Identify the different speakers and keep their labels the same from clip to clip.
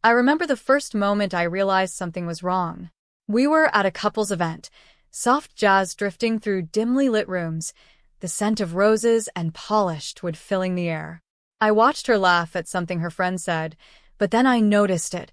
Speaker 1: I remember the first moment I realized something was wrong. We were at a couples event, soft jazz drifting through dimly lit rooms, the scent of roses and polished wood filling the air. I watched her laugh at something her friend said, but then I noticed it,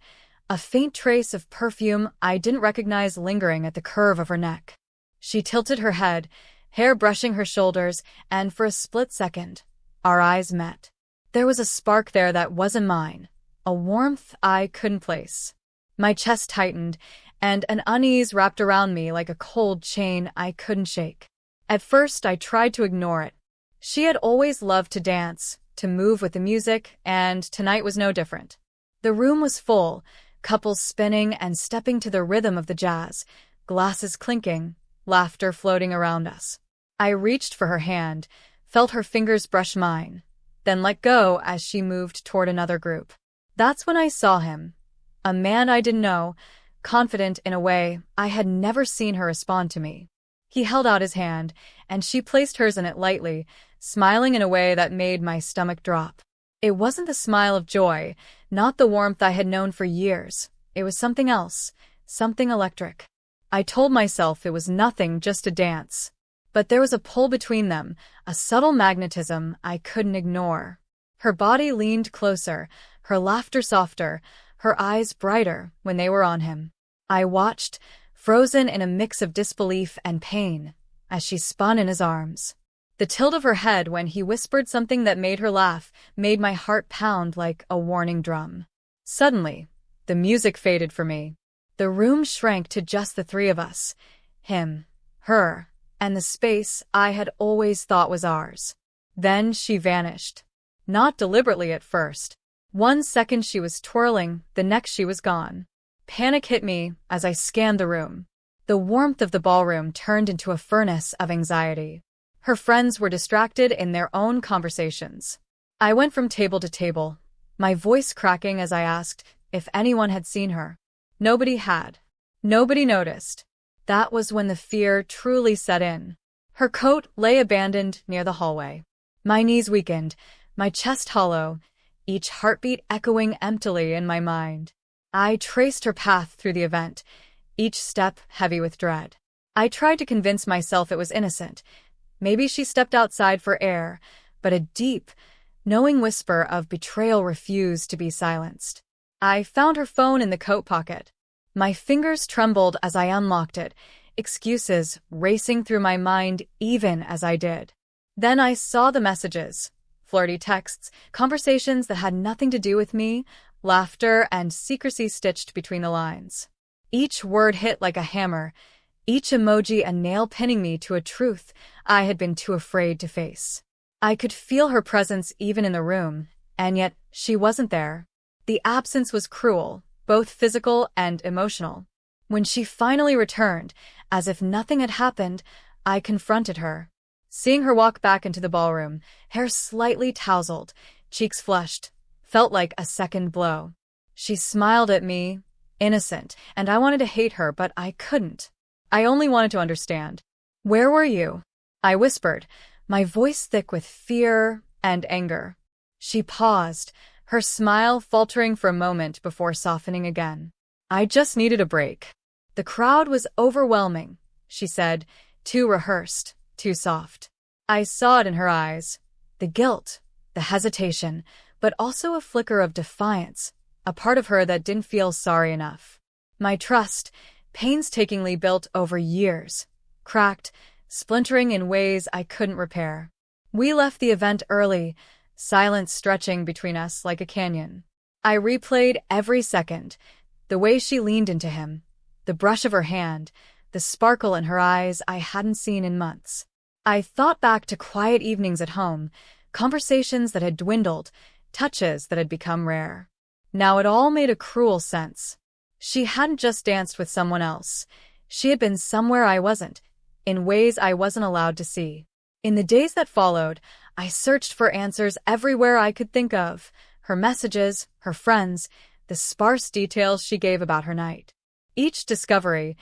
Speaker 1: a faint trace of perfume I didn't recognize lingering at the curve of her neck. She tilted her head, hair brushing her shoulders, and for a split second, our eyes met. There was a spark there that wasn't mine, a warmth I couldn't place. My chest tightened, and an unease wrapped around me like a cold chain I couldn't shake. At first, I tried to ignore it. She had always loved to dance, to move with the music, and tonight was no different. The room was full, couples spinning and stepping to the rhythm of the jazz, glasses clinking, laughter floating around us. I reached for her hand, felt her fingers brush mine, then let go as she moved toward another group. That's when I saw him, a man I didn't know, confident in a way I had never seen her respond to me. He held out his hand, and she placed hers in it lightly, smiling in a way that made my stomach drop. It wasn't the smile of joy, not the warmth I had known for years. It was something else, something electric. I told myself it was nothing, just a dance. But there was a pull between them, a subtle magnetism I couldn't ignore. Her body leaned closer, her laughter softer, her eyes brighter when they were on him. I watched, frozen in a mix of disbelief and pain, as she spun in his arms. The tilt of her head when he whispered something that made her laugh made my heart pound like a warning drum. Suddenly, the music faded for me. The room shrank to just the three of us, him, her, and the space I had always thought was ours. Then she vanished. Not deliberately at first. 1 second she was twirling, the next she was gone. Panic hit me as I scanned the room. The warmth of the ballroom turned into a furnace of anxiety. Her friends were distracted in their own conversations. I went from table to table, my voice cracking as I asked if anyone had seen her. Nobody had. Nobody noticed. That was when the fear truly set in. Her coat lay abandoned near the hallway. My knees weakened, my chest hollow, each heartbeat echoing emptily in my mind. I traced her path through the event, each step heavy with dread. I tried to convince myself it was innocent. Maybe she stepped outside for air, but a deep, knowing whisper of betrayal refused to be silenced. I found her phone in the coat pocket. My fingers trembled as I unlocked it, excuses racing through my mind even as I did. Then I saw the messages, flirty texts, conversations that had nothing to do with me, laughter and secrecy stitched between the lines. Each word hit like a hammer, each emoji a nail pinning me to a truth I had been too afraid to face. I could feel her presence even in the room, and yet she wasn't there. The absence was cruel, both physical and emotional. When she finally returned, as if nothing had happened, I confronted her. Seeing her walk back into the ballroom, hair slightly tousled, cheeks flushed, felt like a second blow. She smiled at me, innocent, and I wanted to hate her, but I couldn't. I only wanted to understand. "Where were you?" I whispered, my voice thick with fear and anger. She paused, her smile faltering for a moment before softening again. "I just needed a break." "The crowd was overwhelming," she said, too rehearsed, too soft. I saw it in her eyes, the guilt, the hesitation, but also a flicker of defiance, a part of her that didn't feel sorry enough. My trust, painstakingly built over years, cracked, splintering in ways I couldn't repair. We left the event early, silence stretching between us like a canyon. I replayed every second, the way she leaned into him, the brush of her hand, the sparkle in her eyes I hadn't seen in months. I thought back to quiet evenings at home, conversations that had dwindled, touches that had become rare. Now it all made a cruel sense. She hadn't just danced with someone else. She had been somewhere I wasn't, in ways I wasn't allowed to see. In the days that followed, I searched for answers everywhere I could think of. Her messages, her friends, the sparse details she gave about her night. Each discovery,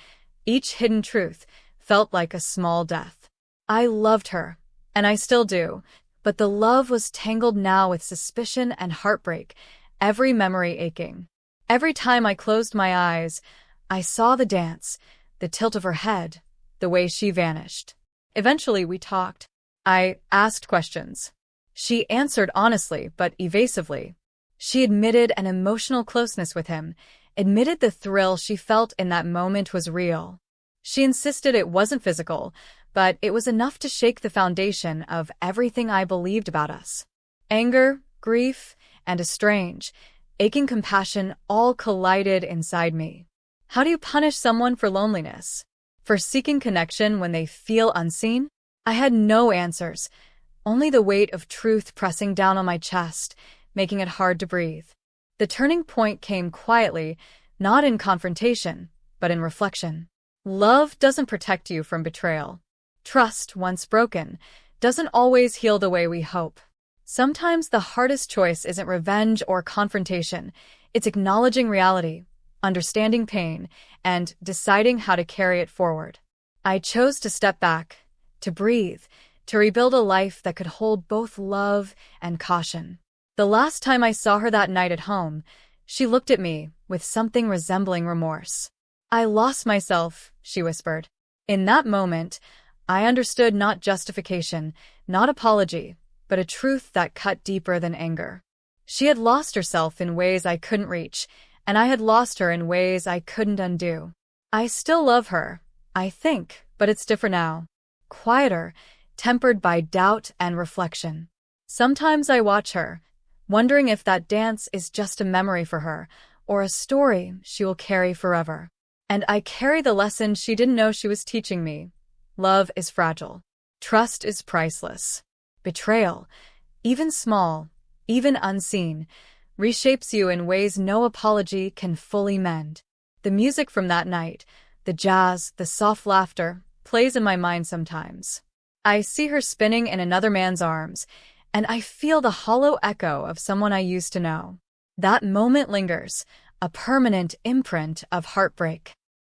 Speaker 1: each hidden truth, felt like a small death. I loved her, and I still do, but the love was tangled now with suspicion and heartbreak, every memory aching. Every time I closed my eyes, I saw the dance, the tilt of her head, the way she vanished. Eventually, we talked. I asked questions. She answered honestly, but evasively. She admitted an emotional closeness with him, admitted the thrill she felt in that moment was real. She insisted it wasn't physical, but it was enough to shake the foundation of everything I believed about us. Anger, grief, and a strange, aching compassion all collided inside me. How do you punish someone for loneliness? For seeking connection when they feel unseen? I had no answers, only the weight of truth pressing down on my chest, making it hard to breathe. The turning point came quietly, not in confrontation, but in reflection. Love doesn't protect you from betrayal. Trust, once broken, doesn't always heal the way we hope. Sometimes the hardest choice isn't revenge or confrontation, it's acknowledging reality, understanding pain, and deciding how to carry it forward. I chose to step back, to breathe, to rebuild a life that could hold both love and caution. The last time I saw her that night at home, she looked at me with something resembling remorse. "I lost myself," she whispered. In that moment, I understood not justification, not apology, but a truth that cut deeper than anger. She had lost herself in ways I couldn't reach, and I had lost her in ways I couldn't undo. I still love her, I think, but it's different now. Quieter, tempered by doubt and reflection. Sometimes I watch her, wondering if that dance is just a memory for her, or a story she will carry forever. And I carry the lesson she didn't know she was teaching me. Love is fragile. Trust is priceless. Betrayal, even small, even unseen, reshapes you in ways no apology can fully mend. The music from that night, the jazz, the soft laughter, plays in my mind sometimes. I see her spinning in another man's arms, and I feel the hollow echo of someone I used to know. That moment lingers, a permanent imprint of heartbreak.